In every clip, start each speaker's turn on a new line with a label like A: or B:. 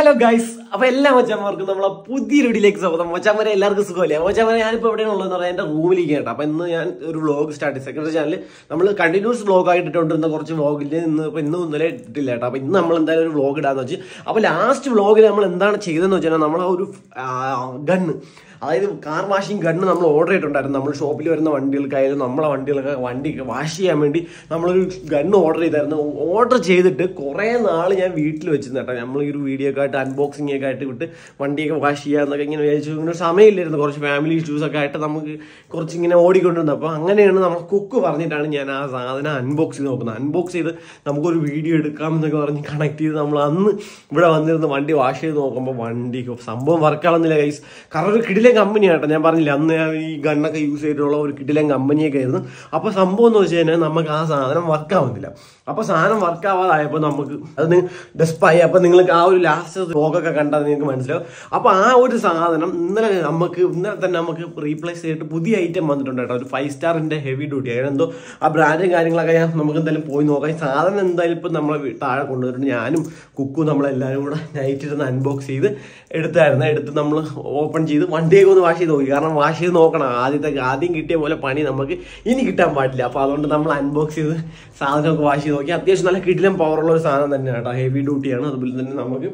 A: Hello guys, അപ്പൊ എല്ലാ മച്ചാന്മാർക്കും നമ്മളെ പുതിയൊരു വീഡിയോയിലേക്ക് സ്വാഗതം. മച്ചാന്മാരെ എല്ലാവർക്കും സുഖമല്ലേ? മച്ചാന്മാരെ ഞാനിപ്പോൾ എവിടെയാണുള്ളതെന്ന് പറഞ്ഞാൽ എന്റെ റൂമിലേക്ക് കേട്ടോ. അപ്പൊ ഇന്ന് ഞാൻ ഒരു വ്ളോഗ് സ്റ്റാർട്ട് ചെയ്തു. സെക്കൻഡ് ചാനൽ നമ്മൾ കണ്ടിന്യൂസ് വ്ളോഗ് ആയിട്ടിട്ടുണ്ടിരുന്ന കുറച്ച് വ്ളോഗിൽ ഇന്നും ഇന്നലെ ഇട്ടില്ല കേട്ടോ. അപ്പൊ ഇന്ന് നമ്മൾ എന്തായാലും ഒരു വ്ളോഗ് ഇടാന്ന് വെച്ച്. അപ്പൊ ലാസ്റ്റ് വ്ളോഗിൽ നമ്മൾ എന്താണ് ചെയ്തതെന്ന് വെച്ചാൽ നമ്മളെ ഒരു ഗണ്ണ്, അതായത് കാർ വാഷിംഗ് ഗണ്ണ് നമ്മൾ ഓർഡർ ചെയ്തിട്ടുണ്ടായിരുന്നു. നമ്മൾ ഷോപ്പിൽ വരുന്ന വണ്ടികൾക്കായാലും നമ്മളെ വണ്ടി വാഷ് ചെയ്യാൻ വേണ്ടി നമ്മളൊരു ഗണ്ണ് ഓർഡർ ചെയ്തായിരുന്നു. ഓർഡർ ചെയ്തിട്ട് കുറേ നാൾ ഞാൻ വീട്ടിൽ വെച്ചിരുന്നു കേട്ടോ. നമ്മൾ ഈ ഒരു വീഡിയോ ഒക്കെ ആയിട്ട് അൺബോക്സിംഗ് ഒക്കെ ആയിട്ട് വിട്ട് വണ്ടിയൊക്കെ വാഷ് ചെയ്യാന്നൊക്കെ ഇങ്ങനെ വിചാരിച്ചു. ഇങ്ങനെ സമയമില്ലായിരുന്നു, കുറച്ച് ഫാമിലി ഇഷ്യൂസ് ഒക്കെ ആയിട്ട് നമുക്ക് കുറച്ച് ഇങ്ങനെ ഓടിക്കൊണ്ടിരുന്നത്. അപ്പോൾ അങ്ങനെയാണ് നമ്മൾ കുക്ക് പറഞ്ഞിട്ടാണ് ഞാൻ ആ സാധനം അൺബോക്സ് ചെയ്ത് നോക്കുന്നത്. അൺബോക്സ് ചെയ്ത് നമുക്കൊരു വീഡിയോ എടുക്കാം എന്നൊക്കെ പറഞ്ഞ് കണക്ട് ചെയ്ത് നമ്മൾ അന്ന് ഇവിടെ വന്നിരുന്ന് വണ്ടി വാഷ് ചെയ്ത് നോക്കുമ്പോൾ വണ്ടി സംഭവം വർക്കാവുന്നില്ല ഗൈസ്. കാരണം ഒരു കിടിലൻ കമ്പനിയാട്ടോ. ഞാൻ പറഞ്ഞില്ല അന്ന് ഈ ഗണ്ണൊക്കെ യൂസ് ചെയ്തിട്ടുള്ള ഒരു കിടിലൻ കമ്പനിയൊക്കെ ആയിരുന്നു. അപ്പോൾ സംഭവം എന്ന് വെച്ച് കഴിഞ്ഞാൽ നമുക്ക് ആ സാധനം വർക്കാവുന്നില്ല. അപ്പോൾ സാധനം വർക്കാവാതായപ്പോൾ നമുക്ക് അത് ഡെസ്പായി. അപ്പോൾ നിങ്ങൾക്ക് ആ ഒരു ലാസ്റ്റ് വ്ളോഗൊക്കെ കണ്ടാൽ നിങ്ങൾക്ക് മനസ്സിലാവും. അപ്പോൾ ആ ഒരു സാധനം ഇന്നലെ തന്നെ നമുക്ക് റീപ്ലേസ് ചെയ്തിട്ട് പുതിയ ഐറ്റം വന്നിട്ടുണ്ട് കേട്ടോ. ഒരു 5 സ്റ്റാറിന്റെ ഹെവി ഡ്യൂട്ടി. അതിനെന്തോ ആ ബ്രാൻഡും കാര്യങ്ങളൊക്കെ നമുക്ക് എന്തായാലും പോയി നോക്കാം. ഈ സാധനം എന്തായാലും ഇപ്പം നമ്മളെ താഴെ കൊണ്ടുവന്നിട്ടുണ്ട്. ഞാനും കുക്കും നമ്മളെല്ലാവരും കൂടെ നൈറ്റ് ഇരുന്ന് അൺബോക്സ് ചെയ്ത് എടുത്ത് നമ്മൾ ഓപ്പൺ ചെയ്ത് വണ്ടിയൊക്കെ ഒന്ന് വാഷ് ചെയ്ത് നോക്കി. കാരണം വാഷ് ചെയ്ത് നോക്കണം. ആദ്യം കിട്ടിയ പോലെ പണി നമുക്ക് ഇനി കിട്ടാൻ പാടില്ല. അപ്പോൾ അതുകൊണ്ട് നമ്മൾ അൺബോക്സ് ചെയ്ത് സാധനമൊക്കെ വാഷ് ചെയ്ത് നോക്കി. അത്യാവശ്യം നല്ല കിടിലം പവറുള്ള ഒരു സാധനം തന്നെയാണ് കേട്ടോ. ഹെവി ഡ്യൂട്ടിയാണ്. അതുപോലെ തന്നെ നമുക്ക്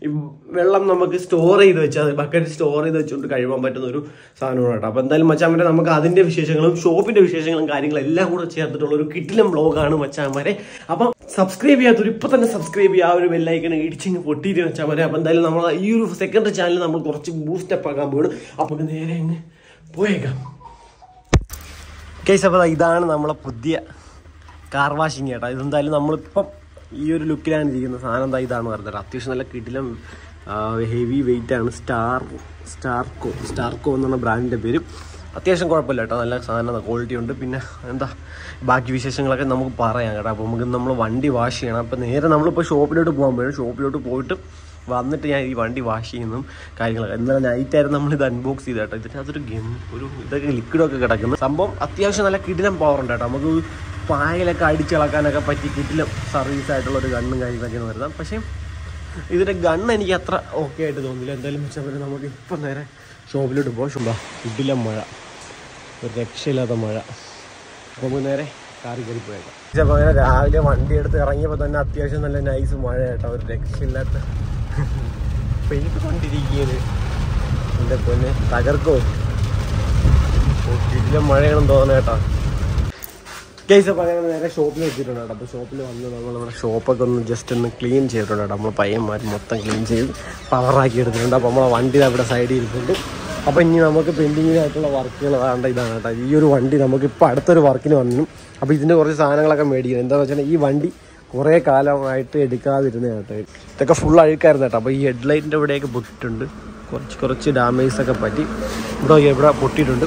A: ഈ വെള്ളം നമുക്ക് സ്റ്റോർ ചെയ്ത് വെച്ചാൽ ബക്കറ്റ് സ്റ്റോർ ചെയ്ത് വെച്ചുകൊണ്ട് കഴിവാൻ പറ്റുന്ന ഒരു സാധനമാണ് കേട്ടോ. അപ്പോൾ എന്തായാലും മച്ചാന്മാരെ നമുക്ക് അതിന്റെ വിശേഷങ്ങളും ഷോപ്പിന്റെ വിശേഷങ്ങളും കാര്യങ്ങളും എല്ലാം കൂടെ ചേർത്തിട്ടുള്ള ഒരു കിടിലം വ്ളോഗാണ് മച്ചാന്മാരെ. അപ്പം സബ്സ്ക്രൈബ് ചെയ്യാത്തൊരു ഇപ്പൊ തന്നെ സബ്സ്ക്രൈബ് ചെയ്യുക. ആ ഒരു ബെല്ലൈക്കൺ ഇടിച്ചിങ്ങ് പൊട്ടിയിട്ട് വെച്ചാൽ മതി. അപ്പം എന്തായാലും നമ്മൾ ഈ ഒരു സെക്കൻഡ് ചാനൽ നമ്മൾ കുറച്ച് ബൂസ്റ്റപ്പ് ആക്കാൻ പോകണം. അപ്പോൾ നേരെ അങ്ങ് പോയേക്കാം കേസ്. അപ്പോൾ ഇതാണ് നമ്മളെ പുതിയ കാർ വാഷിങ് കേട്ടോ. ഇതെന്തായാലും നമ്മളിപ്പം ഈ ഒരു ലുക്കിലാണ് ഇരിക്കുന്ന സാധനം. എന്താ ഇതാണ് പറഞ്ഞത്. അത്യാവശ്യം നല്ല കിടിലം ഹെവി വെയിറ്റ് ആണ്. സ്റ്റാർക്കോ എന്നുള്ള ബ്രാൻഡിൻ്റെ പേര്. അത്യാവശ്യം കുഴപ്പമില്ല കേട്ടോ. നല്ല സാധനം, ക്വാളിറ്റി ഉണ്ട്. പിന്നെ എന്താ ബാക്കി വിശേഷങ്ങളൊക്കെ നമുക്ക് പറയാം കേട്ടോ. അപ്പോൾ നമുക്ക് നമ്മൾ വണ്ടി വാഷ് ചെയ്യണം. അപ്പോൾ നേരെ നമ്മളിപ്പോൾ ഷോപ്പിലോട്ട് പോകാൻ പോയി. ഷോപ്പിലോട്ട് പോയിട്ട് വന്നിട്ട് ഞാൻ ഈ വണ്ടി വാഷ് ചെയ്യുന്നതും കാര്യങ്ങളൊക്കെ. ഇന്നലെ നൈറ്റായിരുന്നു നമ്മളിത് അൺബോക്സ് ചെയ്ത് കേട്ടോ. ഇതിനകത്തൊരു ഇതൊക്കെ ലിക്വിഡൊക്കെ കിടക്കുന്നു. സംഭവം അത്യാവശ്യം നല്ല കിടിലം പവറുണ്ട് കേട്ടോ. നമുക്ക് പായലൊക്കെ അടിച്ചിളക്കാനൊക്കെ പറ്റി കിടിലം സർവീസ് ആയിട്ടുള്ള ഒരു ഗണ്ണും കാര്യങ്ങളൊക്കെയാണ് വരുന്നത്. പക്ഷേ ഇതിൻ്റെ ഗണ്ണ് എനിക്ക് അത്ര ഓക്കെ ആയിട്ട് തോന്നില്ല. എന്തായാലും വെച്ചാൽ നമുക്ക് ഇപ്പം നേരെ ഷോപ്പിലോട്ട് പോകാം. കിടിലം മഴ, ഒരു രക്ഷയില്ലാത്ത മഴ. അപ്പോൾ നമുക്ക് നേരെ കാറി കയറി പോയേക്കാം. അപ്പോൾ അങ്ങനെ രാവിലെ വണ്ടി എടുത്ത് ഇറങ്ങിയപ്പോൾ തന്നെ അത്യാവശ്യം നല്ല നൈസ് മഴ കേട്ടോ. ഒരു രക്ഷയില്ലാത്ത പെയ്തുകൊണ്ടിരിക്കുകയാണ്. എൻ്റെ പൊന്നെ തകർക്കോ, കിടിലം മഴയാണെന്ന് തോന്നുന്നത് കേട്ടോ. കേസ് അപ്പോൾ അങ്ങനെ നേരെ ഷോപ്പിൽ എത്തിയിട്ടുണ്ട് കേട്ടോ. അപ്പോൾ ഷോപ്പിൽ വന്ന് നമ്മളിവിടെ ഷോപ്പൊക്കെ ഒന്ന് ജസ്റ്റ് ഒന്ന് ക്ലീൻ ചെയ്തിട്ടുണ്ട് കേട്ടോ. നമ്മൾ പയ്യന്മാർ മൊത്തം ക്ലീൻ ചെയ്ത് പവറാക്കി എടുത്തിട്ടുണ്ട്. അപ്പോൾ നമ്മളെ വണ്ടി അവിടെ സൈഡിൽ ഇരിക്കുന്നുണ്ട്. അപ്പോൾ ഇനി നമുക്ക് പെൻഡിങ്ങിനായിട്ടുള്ള വർക്കുകൾ അതാണ്ട് ഇതാണ് കേട്ടോ. ഈ ഒരു വണ്ടി നമുക്ക് ഇപ്പോൾ അടുത്തൊരു വർക്കിന് വന്നു. അപ്പോൾ ഇതിൻ്റെ കുറച്ച് സാധനങ്ങളൊക്കെ മേടിക്കണം. എന്താണെന്ന് വെച്ചാൽ ഈ വണ്ടി കുറേ കാലമായിട്ട് എടുക്കാതിരുന്ന കേട്ടോ. ഇതൊക്കെ ഫുൾ അഴുക്കായിരുന്നു കേട്ടോ. അപ്പോൾ ഈ ഹെഡ്ലൈറ്റിൻ്റെ ഇവിടെയൊക്കെ പൊട്ടിയിട്ടുണ്ട്. കുറച്ച് ഡാമേജൊക്കെ പറ്റി ഇവിടെ പൊട്ടിയിട്ടുണ്ട്.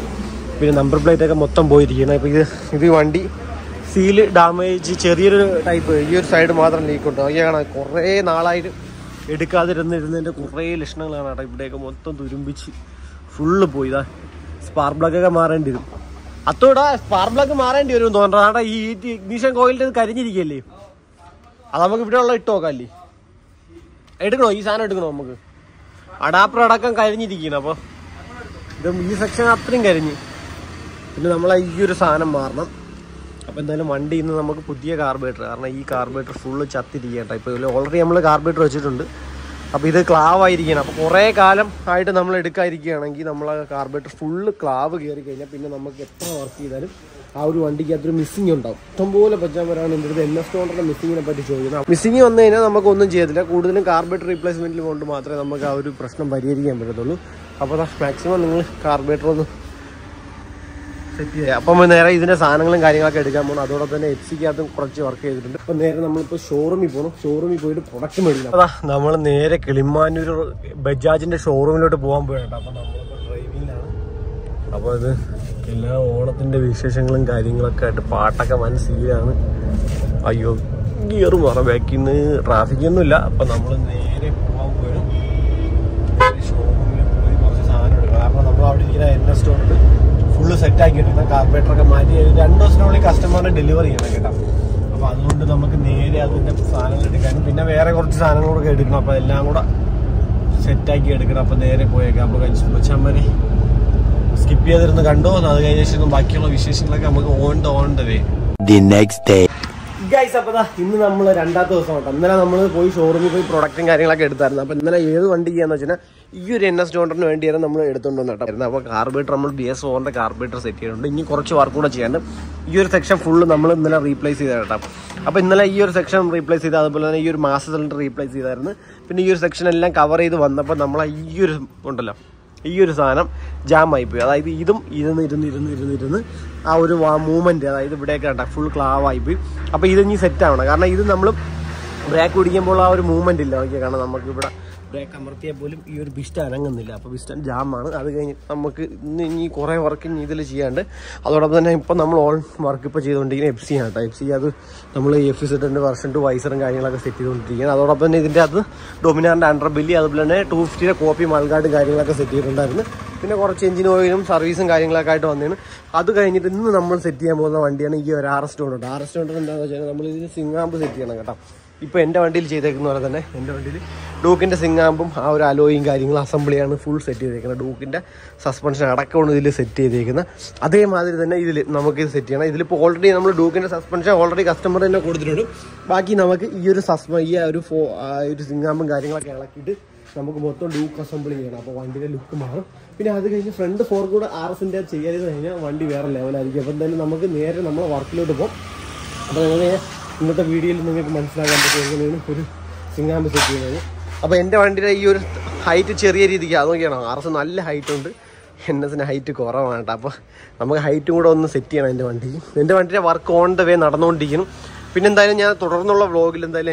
A: പിന്നെ നമ്പർ പ്ലേറ്റൊക്കെ മൊത്തം പോയിരിക്കണം. അപ്പോൾ ഇത് വണ്ടി സീല് ഡാമേജ് ചെറിയൊരു ടൈപ്പ്. ഈ ഒരു സൈഡ് മാത്രം ലീക്കുണ്ട്. അതൊക്കെയാണ് കുറേ നാളായിട്ട് എടുക്കാതിരുന്നിരുന്നതിൻ്റെ കുറേ ലക്ഷണങ്ങളാണ് കേട്ടോ. ഇവിടെയൊക്കെ മൊത്തം തുരുമ്പിച്ച് ഫുള്ള് പോയി. ഇതാ സ്പാർക്ക് പ്ലഗൊക്കെ മാറേണ്ടി വരും. അത്തോടാ സ്പാർക്ക് പ്ലഗ് മാറേണ്ടി വരും തോന്നണ്ട. ആടാ ഈ ഇഗ്നിഷൻ കോയിലിൻ്റെ കരിഞ്ഞിരിക്കുകയല്ലേ. അത് നമുക്ക് ഇവിടെ ഉള്ള ഇട്ട് നോക്കാമല്ലേ. എടുക്കണോ ഈ സാധനം എടുക്കണോ? നമുക്ക് അഡാപ്റ്റർ അടക്കം കരിഞ്ഞിരിക്കണം. അപ്പോൾ ഇത് ഈ സെക്ഷൻ അത്രയും കരിഞ്ഞ്. പിന്നെ നമ്മളെ ഈ ഒരു സാധനം മാറണം. അപ്പോൾ എന്തായാലും വണ്ടി ഇന്ന് നമുക്ക് പുതിയ കാർബറേറ്റർ, കാരണം ഈ കാർബറേറ്റർ ഫുള്ള് ചത്തിരിക്കട്ടെ. ഇപ്പോൾ ഓൾറെഡി നമ്മൾ കാർബറേറ്റർ വെച്ചിട്ടുണ്ട്. അപ്പോൾ ഇത് ക്ലാവായിരിക്കണം. അപ്പോൾ കുറേ കാലം ആയിട്ട് നമ്മൾ എടുക്കാതിരിക്കുകയാണെങ്കിൽ നമ്മൾ ആ കാർബറേറ്റർ ഫുള്ള് ക്ലാവ് കയറി കഴിഞ്ഞാൽ പിന്നെ നമുക്ക് എത്ര വർക്ക് ചെയ്താലും ആ ഒരു വണ്ടിക്ക് അതൊരു മിസ്സിങ് ഉണ്ടാവും. ഇഷ്ടംപോലെ പച്ചാമരാണ് എൻ്റെ അടുത്ത് NS ടോണ്ടറിൻ്റെ മിസ്സിങ്ങിനെ പറ്റി ചോദിക്കുന്നത്. മിസ്സിങ് വന്നു കഴിഞ്ഞാൽ നമുക്കൊന്നും ചെയ്തില്ല. കൂടുതലും കാർബറേറ്റർ റീപ്ലേസ്മെൻറ്റിൽ കൊണ്ട് മാത്രമേ നമുക്ക് ആ ഒരു പ്രശ്നം പരിഹരിക്കാൻ പറ്റത്തുള്ളൂ. അപ്പോൾ മാക്സിമം നിങ്ങൾ കാർബറേറ്റർ ഒന്ന് സെറ്റ് ചെയ്യുക. അപ്പം നേരെ ഇതിൻ്റെ സാധനങ്ങളും കാര്യങ്ങളൊക്കെ എടുക്കാൻ പോകണം. അതോടൊപ്പം തന്നെ HCക്കകത്തും കുറച്ച് വർക്ക് ചെയ്തിട്ടുണ്ട്. അപ്പോൾ നേരെ നമ്മളിപ്പോൾ ഷോറൂമിൽ പോകണം. ഷോറൂമിൽ പോയിട്ട് പ്രൊഡക്റ്റ് മേടിക്കണം. അതാ നമ്മൾ നേരെ കിളിമാനൂർ ബജാജിൻ്റെ ഷോറൂമിലോട്ട് പോകാൻ പോയിട്ടുണ്ട്. അപ്പോൾ നമ്മളിപ്പോൾ ഡ്രൈവിങ്ങിലാണ്. അപ്പോൾ ഇത് എല്ലാ ഓണത്തിൻ്റെ വിശേഷങ്ങളും കാര്യങ്ങളൊക്കെ ആയിട്ട് പാട്ടൊക്കെ വൻ സീലാണ്. അയ്യോ ഗിയർ മാറാം. ബാക്കിൽ നിന്ന് ട്രാഫിക്കൊന്നുമില്ല. അപ്പോൾ നമ്മൾ നേരെ പോകാൻ പോയി ഷോറൂമിൽ പോയി കുറച്ച് സാധനം എടുക്കണം. കാരണം നമ്മൾ അവിടെ ഇരിക്കുന്ന NS സ്റ്റോറിൽ ഫുള്ള് സെറ്റാക്കി എടുക്കണം. കാർബറേറ്ററൊക്കെ മാറ്റി 2 ദിവസത്തിനുള്ളിൽ കസ്റ്റമറിന് ഡെലിവറി ചെയ്യണം കേട്ടോ. അപ്പോൾ അതുകൊണ്ട് നമുക്ക് നേരെ അതിൻ്റെ സാധനങ്ങൾ എടുക്കാനും പിന്നെ വേറെ കുറച്ച് സാധനങ്ങളൊക്കെ എടുക്കണം. അപ്പോൾ എല്ലാം കൂടെ സെറ്റാക്കി എടുക്കണം. അപ്പോൾ നേരെ പോയേക്കാം. അപ്പോൾ മച്ചാമ്മനെ സ്കിപ്പ് ചെയ്തിരുന്ന് കണ്ടോ. അത് കഴിഞ്ഞ ശേഷം ബാക്കിയുള്ള വിശേഷങ്ങളൊക്കെ നമുക്ക് ഓൺ ദ വേ. ഗൈസ്, അപ്പോൾ ഇന്ന് നമ്മൾ രണ്ടാമത്തെ ദിവസം കേട്ടോ. ഇന്നലെ നമ്മൾ പോയി ഷോറൂമിൽ പോയി പ്രൊഡക്റ്റും കാര്യങ്ങളൊക്കെ എടുത്തായിരുന്നു. അപ്പോൾ ഇന്നലെ ഏത് വണ്ടി ചെയ്യാന്ന് വെച്ചാൽ ഈ ഒരു NS 200 വേണ്ടിയാണ് നമ്മൾ എടുത്തുകൊണ്ട് വന്നിട്ടായിരുന്നു. അപ്പോൾ കാർബേറ്റർ നമ്മൾ BS4 കാർബേറ്റർ സെറ്റ് ചെയ്തിട്ടുണ്ട്. ഇനി കുറച്ച് വർക്ക് കൂടെ ചെയ്യാണ്ട് ഈ ഒരു സെക്ഷൻ ഫുള്ള് നമ്മൾ ഇന്നലെ റീപ്ലേസ് ചെയ്ത കേട്ടോ. അപ്പോൾ ഇന്നലെ ഈ ഒരു സെക്ഷൻ റീപ്ലേസ് ചെയ്ത്, അതുപോലെ തന്നെ ഈ ഒരു മാസ്റ്റർ സിലിണ്ടർ റീപ്ലേസ് ചെയ്തായിരുന്നു. പിന്നെ ഈ ഒരു സെക്ഷൻ എല്ലാം കവർ ചെയ്ത് വന്നപ്പോൾ നമ്മൾ ഈ ഒരു ഉണ്ടല്ലോ, ഈ ഒരു സാധനം ജാമായിപ്പോയി. അതായത് ഇതും ഇരുന്ന് ആ ഒരു മൂവ്മെൻറ്റ്, അതായത് ഇവിടെയൊക്കെ കണ്ട ഫുൾ ക്ലാവായിപ്പോയി. അപ്പോൾ ഇത് ഇനി സെറ്റ് ആവണം. കാരണം ഇത് നമ്മൾ ബ്രേക്ക് പിടിക്കുമ്പോൾ ആ ഒരു മൂവ്മെൻറ്റ് ഇല്ല. ഓക്കെ, കാരണം നമുക്ക് ഇവിടെ ബ്രേക്ക് അമർത്തിയാൽ പോലും ഈ ഒരു പിസ്റ്റൺ അനങ്ങുന്നില്ല. അപ്പോൾ പിസ്റ്റൺ ജാമാണ്. അത് കഴിഞ്ഞ് നമുക്ക് ഇനി കുറേ വർക്ക് ഇനി ഇതിൽ ചെയ്യാണ്ട്, അതോടൊപ്പം തന്നെ ഇപ്പം നമ്മൾ ഓൾ വർക്ക് ഇപ്പോൾ ചെയ്തുകൊണ്ടിരിക്കുന്നത് FC ആണ് കേട്ടോ. FC അത് നമ്മൾ FZ വെർഷൻ 2 വൈസറും കാര്യങ്ങളൊക്കെ സെറ്റ് ചെയ്തുകൊണ്ടിരിക്കുകയാണ്. അതോടൊപ്പം തന്നെ ഇതിൻ്റെ അത് ഡൊമിനാറിൻ്റെ അണ്ടർ ബില്ലി, അതുപോലെ തന്നെ 250 കോപ്പി മൾഗാർഡ് കാര്യങ്ങളൊക്കെ സെറ്റ് ചെയ്തിട്ടുണ്ടായിരുന്നു. പിന്നെ കുറച്ച് എഞ്ചിൻ ഓയിലും സർവീസും കാര്യങ്ങളൊക്കെ ആയിട്ട് വന്നതാണ്. അത് കഴിഞ്ഞിട്ട് ഇന്ന് നമ്മൾ സെറ്റ് ചെയ്യാൻ പോകുന്ന വണ്ടിയാണ് ഈ ഒരു RS 200. RS 200 എന്താണെന്ന് വെച്ചാൽ നമ്മൾ ഇതിന് സിംഗാമ്പ് സെറ്റ് ചെയ്യണം കേട്ടോ. ഇപ്പോൾ എൻ്റെ വണ്ടിയിൽ ചെയ്തേക്കുന്ന പോലെ തന്നെ എൻ്റെ വണ്ടിയിൽ ഡൂക്കിൻ്റെ സിംഗാമ്പും ആ ഒരു അലോയും കാര്യങ്ങളും അസംബ്ലിയാണ് ഫുൾ സെറ്റ് ചെയ്തേക്കുന്നത്. ഡൂക്കിൻ്റെ സസ്പെൻഷൻ അടക്കമാണ് ഇതിൽ സെറ്റ് ചെയ്തേക്കുന്നത്. അതേമാതിരി തന്നെ ഇതിൽ നമുക്കിത് സെറ്റ് ചെയ്യണം. ഇതിലിപ്പോൾ ഓൾറെഡി നമ്മൾ ഡൂക്കിൻ്റെ സസ്പെൻഷൻ ഓൾറെഡി കസ്റ്റമർ തന്നെ കൊടുത്തിട്ടുണ്ട്. ബാക്കി നമുക്ക് ഈ ഒരു ഒരു സിംഗാമ്പും കാര്യങ്ങളൊക്കെ ഇളക്കിയിട്ട് നമുക്ക് മൊത്തം ഡൂക്ക് അസംബ്ലി ചെയ്യണം. അപ്പോൾ വണ്ടിയുടെ ലുക്ക് മാറും. പിന്നെ അത് കഴിഞ്ഞ് ഫ്രണ്ട് ഫോർ കൂടെ RSൻ്റെ ചെയ്ത് കഴിഞ്ഞാൽ വണ്ടി വേറെ ലെവലായിരിക്കും. അപ്പോൾ എന്തായാലും നമുക്ക് നേരെ നമ്മൾ വർക്കിലോട്ട് പോകും. അപ്പോൾ എങ്ങനെ ഇന്നത്തെ വീഡിയോയിൽ നിങ്ങൾക്ക് മനസ്സിലാക്കാൻ പറ്റും എങ്ങനെയാണ് ഒരു സിംഗാമ്പ് സെറ്റ് ചെയ്യുന്നത്. അപ്പോൾ എൻ്റെ വണ്ടിയുടെ ഈ ഒരു ഹൈറ്റ് ചെറിയ രീതിക്ക് അതൊക്കെയാണ്. RS നല്ല ഹൈറ്റ് ഉണ്ട്, NSന് ഹൈറ്റ് കുറവാണ് കേട്ടോ. അപ്പോൾ നമുക്ക് ഹൈറ്റും കൂടെ ഒന്ന് സെറ്റ് ചെയ്യണം എൻ്റെ വണ്ടിക്ക്. എൻ്റെ വണ്ടിയുടെ വർക്ക് ഓൺ ദ വേ നടന്നുകൊണ്ടിരിക്കണം. പിന്നെ എന്തായാലും ഞാൻ തുടർന്നുള്ള വ്ളോഗിൽ എന്തായാലും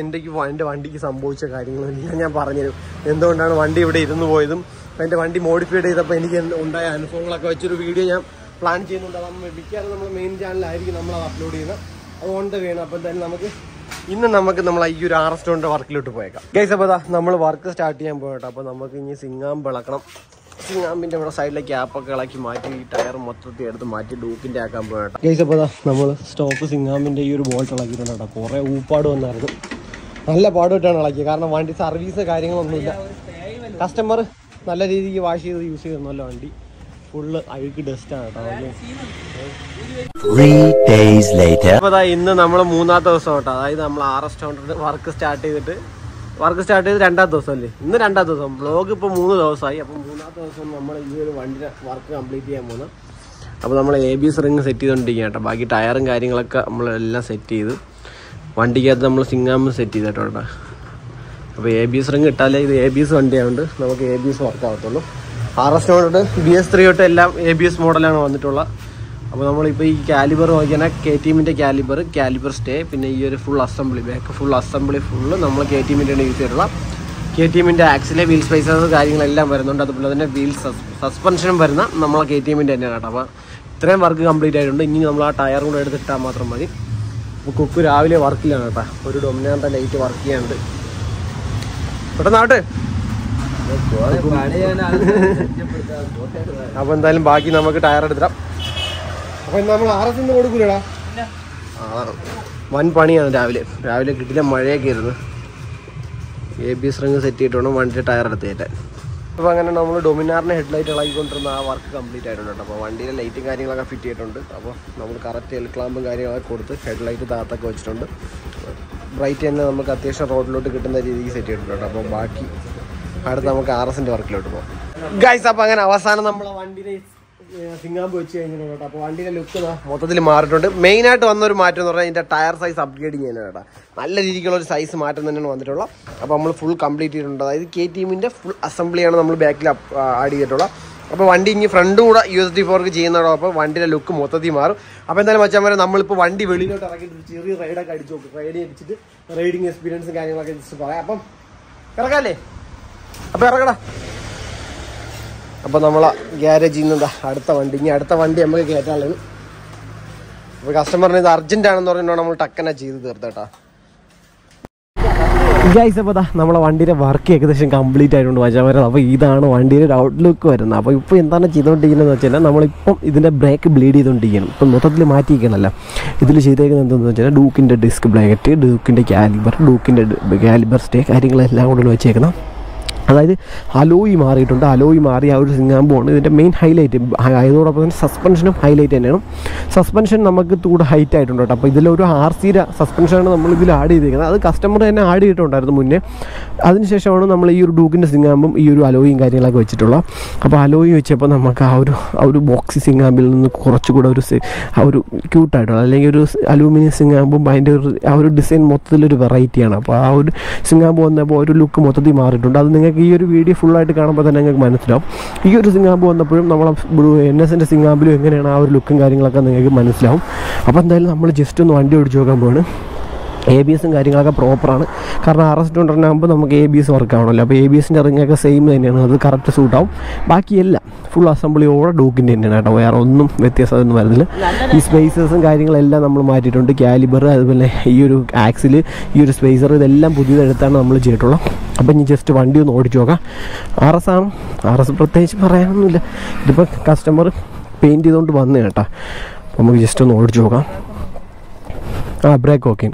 A: എൻ്റെ വണ്ടിക്ക് സംഭവിച്ച കാര്യങ്ങളെല്ലാം ഞാൻ പറഞ്ഞുതരും. എന്തുകൊണ്ടാണ് വണ്ടി ഇവിടെ ഇരുന്ന് പോയതും എൻ്റെ വണ്ടി മോഡിഫൈഡ് ചെയ്തപ്പോൾ എനിക്ക് ഉണ്ടായ അനുഭവങ്ങളൊക്കെ വെച്ചൊരു വീഡിയോ ഞാൻ പ്ലാൻ ചെയ്യുന്നുണ്ട്. അത് മിക്കവാറും നമ്മൾ മെയിൻ ചാനലായിരിക്കും നമ്മളത് അപ്ലോഡ് ചെയ്യുന്നത്. അത് ഓൺ ദ വേണം. അപ്പോൾ എന്തായാലും നമ്മൾ ഈ ഒരു RS 200 വർക്കിലോട്ട് പോയേക്കാം. ഗൈസ്, അപ്പോൾ നമ്മൾ വർക്ക് സ്റ്റാർട്ട് ചെയ്യാൻ പോകട്ടെ. അപ്പോൾ നമുക്ക് ഇനി സിംഗാമ്പ് ഇളക്കണം. സിംഗാമ്പിൻ്റെ ഇവിടെ സൈഡിലെ ക്യാപ്പൊക്കെ ഇളക്കി മാറ്റി ഈ ടയർ മൊത്തത്തിൽ എടുത്ത് മാറ്റി ഡൂക്കിൻ്റെ ആക്കാൻ പോകട്ടെ. ഗൈസ്, അപ്പോൾ നമ്മൾ സ്റ്റോപ്പ് സിംഗാമ്പിൻ്റെ ഈ ഒരു ബോൾട്ട് ഇളക്കിയിട്ടുണ്ട് കേട്ടോ. കുറേ ഊപ്പാട് വന്നായിരുന്നു, നല്ല പാടുമായിട്ടാണ് ഇളക്കിയത്. കാരണം വണ്ടി സർവീസ് കാര്യങ്ങളൊന്നുമില്ല. കസ്റ്റമർ നല്ല രീതിക്ക് വാഷ് ചെയ്ത് യൂസ് ചെയ്തിരുന്നല്ലോ. വണ്ടി ഫുള്ള് അഴുക്ക് ഡസ്റ്റാണ് കേട്ടോ. അപ്പോൾ ഇന്ന് നമ്മൾ മൂന്നാമത്തെ ദിവസം കേട്ടോ. അതായത് നമ്മൾ RS 200 വർക്ക് സ്റ്റാർട്ട് ചെയ്ത് രണ്ടാമത്തെ ദിവസം അല്ലേ. ഇന്ന് രണ്ടാമത്തെ ദിവസം. വ്ളോഗ് ഇപ്പോൾ 3 ദിവസമായി. അപ്പോൾ മൂന്നാമത്തെ ദിവസം നമ്മൾ ഈ ഒരു വണ്ടിയുടെ വർക്ക് കംപ്ലീറ്റ് ചെയ്യാൻ പോകുന്നത്. അപ്പോൾ നമ്മൾ ABS റിങ് സെറ്റ് ചെയ്തുകൊണ്ടിരിക്കുക കേട്ടോ. ബാക്കി ടയറും കാര്യങ്ങളൊക്കെ നമ്മളെല്ലാം സെറ്റ് ചെയ്ത് വണ്ടിക്കകത്ത് നമ്മൾ സിംഗാമ്പ് സെറ്റ് ചെയ്തിട്ടുണ്ട്. അപ്പോൾ ABS റിങ് ഇട്ടാലേ ഇത് ABS വണ്ടിയായതുകൊണ്ട് നമുക്ക് ABS വർക്ക് ആവത്തുള്ളൂ. RS 200 BS3 തൊട്ട് എല്ലാം ABS മോഡലാണ് വന്നിട്ടുള്ളത്. അപ്പോൾ നമ്മളിപ്പോൾ ഈ കാലിബർ നോക്കിയാൽ KTMൻ്റെ കാലിബർ സ്റ്റേ, പിന്നെ ഈ ഒരു full assembly, back full assembly full നമ്മൾ KTMൻ്റെ യൂസ് ചെയ്തിട്ടുള്ള KTMൻ്റെ ആക്സിലെ വീൽ സ്പേസസ് കാര്യങ്ങളെല്ലാം വരുന്നുണ്ട്. അതുപോലെ തന്നെ വീൽ സസ്പെൻഷനും വരുന്ന നമ്മളെ KTMൻ്റെ തന്നെയാണ് കേട്ടോ. അപ്പോൾ ഇത്രയും വർക്ക് കംപ്ലീറ്റ് ആയിട്ടുണ്ട്. ഇനി നമ്മൾ ആ ടയർ കൂടെ എടുത്തിട്ടാൽ മാത്രം മതി. അപ്പോൾ കുക്ക് രാവിലെ വർക്കിലാണ് കേട്ടോ. ഒരു ഡൊമിനാറിൻ്റെ ലൈറ്റ് വർക്ക് ചെയ്യാനുണ്ട്. പെട്ടെന്നാവട്ടെ. അപ്പോൾ എന്തായാലും ബാക്കി നമുക്ക് ടയർ എടുത്തിടാം. അപ്പോൾ നമ്മൾ RSന്ന് കൊടുക്കൂലടാ. വൻ പണിയാണ് രാവിലെ കിട്ടില്ല. മഴയൊക്കെ ആയിരുന്നു. ABS റിങ് സെറ്റ് ചെയ്തിട്ടുണ്ട് വണ്ടിയുടെ ടയർ എടുത്ത് കയറ്റാൻ. അപ്പോൾ അങ്ങനെ നമ്മൾ ഡൊമിനാറിൻ്റെ ഹെഡ്ലൈറ്റ് ഇളകിക്കൊണ്ടിരുന്ന ആ വർക്ക് കംപ്ലീറ്റ് ആയിട്ടുണ്ട്. അപ്പോൾ വണ്ടിയിലെ ലൈറ്റും കാര്യങ്ങളൊക്കെ ഫിറ്റ് ചെയ്തിട്ടുണ്ട്. അപ്പോൾ നമ്മൾ കറക്റ്റ് എൽക്ലാമ്പും കാര്യങ്ങളൊക്കെ കൊടുത്ത് ഹെഡ്ലൈറ്റ് താത്തൊക്കെ വെച്ചിട്ടുണ്ട്. ബ്രൈറ്റ് തന്നെ നമുക്ക് അത്യാവശ്യം റോഡിലോട്ട് കിട്ടുന്ന രീതിക്ക് സെറ്റ് ചെയ്തിട്ടുണ്ട്. അപ്പോൾ ബാക്കി അടുത്ത് നമുക്ക് RSൻ്റെ വർക്കിലോട്ട് പോകാം. ഗൈസ്, അപ്പോൾ അങ്ങനെ അവസാനം നമ്മളെ വണ്ടിയുടെ സിംഗാമ്പ് വെച്ച് കഴിഞ്ഞിട്ടുണ്ട് കേട്ടോ. അപ്പോൾ വണ്ടിയുടെ ലുക്ക് മൊത്തത്തിൽ മാറിയിട്ടുണ്ട്. മെയിനായിട്ട് വന്നൊരു മാറ്റം എന്ന് പറഞ്ഞാൽ ഇതിൻ്റെ ടയർ സൈസ് അപ്ഗ്രേഡിങ് ചെയ്യുന്നത് കേട്ടോ. നല്ല രീതിക്കുള്ള ഒരു സൈസ് മാറ്റം തന്നെയാണ് വന്നിട്ടുള്ളത്. അപ്പോൾ നമ്മൾ ഫുൾ കംപ്ലീറ്റ് ചെയ്തിട്ടുണ്ട്. അതായത് KTMൻ്റെ ഫുൾ അസംബ്ലിയാണ് നമ്മൾ ബാക്കിൽ ആഡ് ചെയ്തിട്ടുള്ളത്. അപ്പോൾ വണ്ടി ഇനി ഫ്രണ്ടും കൂടെ USD4 ചെയ്യുന്നതോ അപ്പോൾ വണ്ടിയുടെ ലുക്ക് മൊത്തത്തിൽ മാറും. അപ്പോൾ എന്തായാലും വെച്ചാൽ വരെ നമ്മളിപ്പോൾ വണ്ടി വെളിയിലോട്ട് ഇറക്കിയിട്ട് ചെറിയ റൈഡൊക്കെ അടിച്ച് നോക്കും. അടിച്ചിട്ട് റൈഡിങ് എക്സ്പീരിയൻസും കാര്യങ്ങളൊക്കെ ജസ്റ്റ് പറയാം. അപ്പം ഇറക്കാല്ലേ? അപ്പോൾ ഇറക്കടാ. അപ്പോൾ നമ്മളെ ഗ്യാരേജിൽ നിന്ന് അടുത്ത വണ്ടി നമുക്ക് കയറ്റാനുള്ളത്. അപ്പോൾ കസ്റ്റമറിന് ഇത് അർജന്റ് ആണെന്ന് പറഞ്ഞിട്ട് നമ്മൾ ടക്കനെ ചെയ്ത് തീർത്തേട്ടാ. ഗൈസ്, അപ്പോൾ നമ്മളെ വണ്ടിയുടെ വർക്ക് ഏകദേശം കംപ്ലീറ്റ് ആയിട്ടുണ്ട് വച്ചാൽ വരുന്നത്. അപ്പോൾ ഇതാണ് വണ്ടിയുടെ ഒരു ഔട്ട്ലുക്ക് വരുന്നത്. അപ്പോൾ ഇപ്പോൾ എന്താണ് ചെയ്തുകൊണ്ടിരിക്കുന്നത് വെച്ചാൽ നമ്മളിപ്പം ഇതിൻ്റെ ബ്രേക്ക് ബ്ലീഡ് ചെയ്തുകൊണ്ടിരിക്കണം. ഇപ്പം മൊത്തത്തിൽ മാറ്റിയിരിക്കണമല്ലോ. ഇതിൽ ചെയ്തേക്കുന്നത് എന്താണെന്ന് വെച്ചാൽ ഡൂക്കിൻ്റെ ഡിസ്ക് ബ്രേക്ക്, ഡൂക്കിൻ്റെ കാലിബർ സ്റ്റേ കാര്യങ്ങളെല്ലാം കൂടെ വെച്ചേക്കണം. അതായത് അലോയി മാറിയിട്ടുണ്ട്. അലോയി മാറി ആ ഒരു സിംഗാമ്പുമാണ് ഇതിൻ്റെ മെയിൻ ഹൈലൈറ്റ്. അതോടൊപ്പം തന്നെ സസ്പെൻഷനും ഹൈലൈറ്റ് തന്നെയാണ്. സസ്പെൻഷൻ നമുക്ക് കൂടെ ഹൈറ്റ് ആയിട്ടുണ്ട് കേട്ടോ. അപ്പോൾ ഇതിലൊരു RC സസ്പെൻഷനാണ് നമ്മളിതിൽ ആഡ് ചെയ്തിരിക്കുന്നത്. അത് കസ്റ്റമർ തന്നെ ആഡ് ചെയ്തിട്ടുണ്ടായിരുന്നു മുന്നേ. അതിനുശേഷമാണ് നമ്മൾ ഈ ഒരു ഡൂക്കിൻ്റെ സിംഗാമ്പും ഈ ഒരു അലോയും കാര്യങ്ങളൊക്കെ വെച്ചിട്ടുള്ളത്. അപ്പോൾ അലോയി വെച്ചപ്പോൾ നമുക്ക് ആ ഒരു ബോക്സി സിംഗാമ്പിൽ നിന്ന് കുറച്ചുകൂടെ ഒരു ക്യൂട്ടായിട്ടുള്ള അല്ലെങ്കിൽ ഒരു അലൂമിനിയം സിംഗാമ്പും അതിൻ്റെ ആ ഒരു ഡിസൈൻ മൊത്തത്തിലൊരു വെറൈറ്റിയാണ്. അപ്പോൾ ആ ഒരു സിംഗാമ്പ് വന്നപ്പോൾ ഒരു ലുക്ക് മൊത്തത്തിൽ മാറിയിട്ടുണ്ട്. അത് നിങ്ങൾക്ക് ഈ ഒരു വീഡിയോ ഫുള്ളായിട്ട് കാണുമ്പോൾ തന്നെ നിങ്ങൾക്ക് മനസ്സിലാവും. ഈ ഒരു സിംഗാമ്പ് വന്നപ്പോഴും നമ്മളെ NSൻ്റെ സിംഗാമ്പിലും എങ്ങനെയാണ് ആ ഒരു ലുക്കും കാര്യങ്ങളൊക്കെ നിങ്ങൾക്ക് മനസ്സിലാവും. അപ്പോൾ എന്തായാലും നമ്മൾ ജസ്റ്റ് ഒന്ന് വണ്ടി ഓടിച്ച് നോക്കാൻ പോവാണ്. ABSും കാര്യങ്ങളൊക്കെ പ്രോപ്പറാണ്. കാരണം RS200 ആകുമ്പോൾ നമുക്ക് ABS വർക്ക് ആവണമല്ലോ. അപ്പോൾ ABSൻ്റെ റിങ്ങൊക്കെ സെയിം തന്നെയാണ്. അത് കറക്റ്റ് സൂട്ടാവും. ബാക്കിയെല്ലാം ഫുൾ അസംബ്ലിയോടെ ഡൂക്കിൻ്റെ തന്നെയാണ് കേട്ടോ. വേറെ ഒന്നും വ്യത്യാസമൊന്നും വരുന്നില്ല. ഈ സ്പേസേഴ്സും കാര്യങ്ങളെല്ലാം നമ്മൾ മാറ്റിയിട്ടുണ്ട്. കാലിബർ, അതുപോലെ ഈ ഒരു ആക്സിൽ, ഈ ഒരു സ്പേസർ, ഇതെല്ലാം പുതിയതെടുത്താണ് നമ്മൾ ചെയ്തിട്ടുള്ളത്. അപ്പം ഇനി ജസ്റ്റ് വണ്ടി ഒന്ന് ഓടിച്ച് നോക്കാം. RS ആണ്. RS പ്രത്യേകിച്ച് പറയാനൊന്നുമില്ല. ഇതിപ്പോൾ കസ്റ്റമർ പെയിൻറ്റ് ചെയ്തുകൊണ്ട് വന്നു കേട്ടോ. നമുക്ക് ജസ്റ്റ് ഒന്ന് ഓടിച്ച് നോക്കാം. Break okay.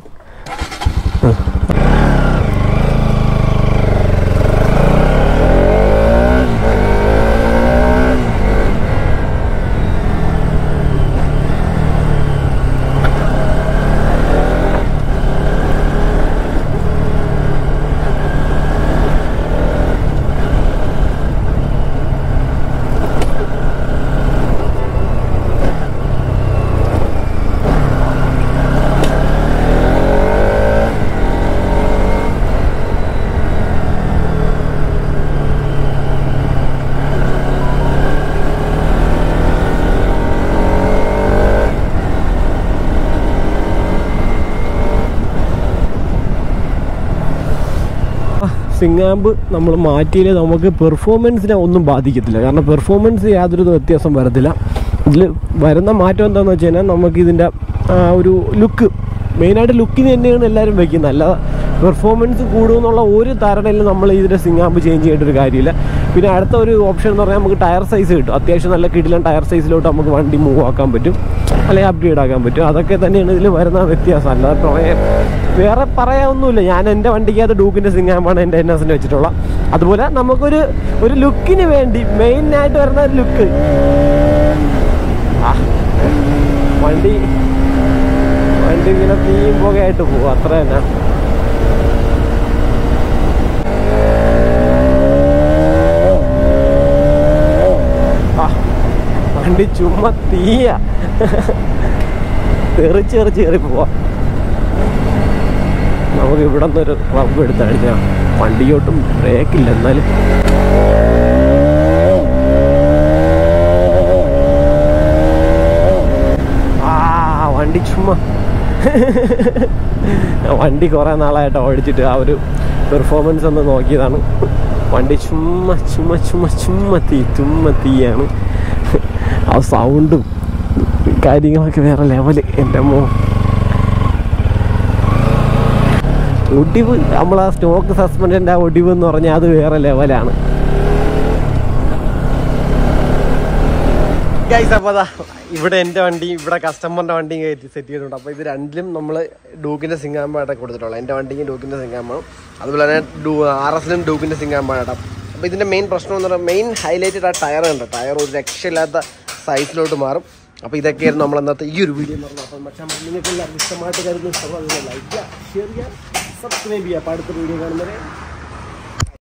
A: സിംഗാമ്പ് നമ്മൾ മാറ്റിയാൽ നമുക്ക് പെർഫോമൻസിനെ ഒന്നും ബാധിക്കത്തില്ല. കാരണം പെർഫോമൻസ് യാതൊരു വ്യത്യാസം വരത്തില്ല. ഇതിൽ വരുന്ന മാറ്റം എന്താണെന്ന് വെച്ച് കഴിഞ്ഞാൽ നമുക്കിതിൻ്റെ ഒരു ലുക്ക്, മെയിനായിട്ട് ലുക്കിന് തന്നെയാണ് എല്ലാവരും വയ്ക്കുന്നത്. അല്ലാതെ പെർഫോമൻസ് കൂടുമെന്നുള്ള ഒരു ധാരണയിൽ നമ്മൾ ഇതിൻ്റെ സിംഗാമ്പ് ചേഞ്ച് ചെയ്യേണ്ടൊരു കാര്യമില്ല. പിന്നെ അടുത്ത ഒരു ഓപ്ഷൻ എന്ന് പറഞ്ഞാൽ നമുക്ക് ടയർ സൈസ് കിട്ടും. അത്യാവശ്യം നല്ല കിടിലൻ ടയർ സൈസിലോട്ട് നമുക്ക് വണ്ടി മൂവ് ആക്കാൻ പറ്റും, അല്ലെങ്കിൽ അപ്ഗ്രേഡ് ആക്കാൻ പറ്റും. അതൊക്കെ തന്നെയാണ് ഇതിൽ വരുന്ന വ്യത്യാസം. അല്ലാതെ വേറെ പറയാനൊന്നുമില്ല. ഞാൻ എൻ്റെ വണ്ടിക്കകത്ത് ഡൂക്കിൻ്റെ സിംഗാമ്പാണ് എൻ്റെ NSൻ്റെ വെച്ചിട്ടുള്ളത്. അതുപോലെ നമുക്കൊരു ലുക്കിന് വേണ്ടി മെയിനായിട്ട് വരുന്ന ഒരു ലുക്ക്, വണ്ടി ഇങ്ങനെ തീയും പുകയായിട്ട് പോകും, അത്ര തന്നെ. വണ്ടി ചുമ്മാ തീയ തെറിച്ചേറി പോവാ. നമുക്ക് ഇവിടെ നിന്നൊരു റബ്ബ് എടുത്തടിച്ചാൽ വണ്ടിയോട്ടും ബ്രേക്കില്ല. എന്നാലും വണ്ടി ചുമ്മാ വണ്ടി കുറേ നാളായിട്ട് ഓടിച്ചിട്ട് ആ ഒരു പെർഫോമൻസ് ഒന്ന് നോക്കിയതാണ്. വണ്ടി ചുമ്മാ തീയാണ്. ആ സൗണ്ടും കാര്യങ്ങളൊക്കെ വേറെ ലെവല്. എൻ്റെ ഒടിവ്, നമ്മൾ ആ സ്റ്റോക്ക് സസ്പെൻഷൻ്റെ ആ ഒടിവ് എന്ന് പറഞ്ഞാൽ അത് വേറെ ലെവലാണ്. ഗൈസ്, അപ്പോൾ അതാ ഇവിടെ എൻ്റെ വണ്ടി, ഇവിടെ കസ്റ്റമറിൻ്റെ വണ്ടിയും കയറ്റി സെറ്റ് ചെയ്തിട്ടുണ്ട്. അപ്പോൾ ഇത് രണ്ടിലും നമ്മൾ ഡൂക്കിൻ്റെ സിംഗാമ്പായിട്ടൊക്കെ കൊടുത്തിട്ടുള്ളത്. എൻ്റെ വണ്ടിക്ക് ഡൂക്കിൻ്റെ സിംഗാമ്പാണ്, അതുപോലെ തന്നെ RSലും ഡൂക്കിൻ്റെ സിംഗാമ്പാണ് കേട്ടോ. അപ്പോൾ ഇതിൻ്റെ മെയിൻ പ്രശ്നം എന്ന് പറഞ്ഞാൽ മെയിൻ ഹൈലൈറ്റഡ് ആ ടയർ ഉണ്ട്. ടയർ ഒരു രക്ഷയില്ലാത്ത സൈസിലോട്ട് മാറും. അപ്പോൾ ഇതൊക്കെയായിരുന്നു നമ്മളന്നത്തെ ഈ ഒരു വീഡിയോ എന്ന് പറഞ്ഞാൽ. അപ്പം പക്ഷേ നിങ്ങൾക്ക് എല്ലാവർക്കും ഇഷ്ടമായിട്ട് കരുതുന്ന ലൈക്ക് ചെയ്യുക, ഷെയർ ചെയ്യുക, സബ്സ്ക്രൈബ് ചെയ്യുക. അപ്പോൾ അടുത്ത വീഡിയോ കാണുന്നവരെ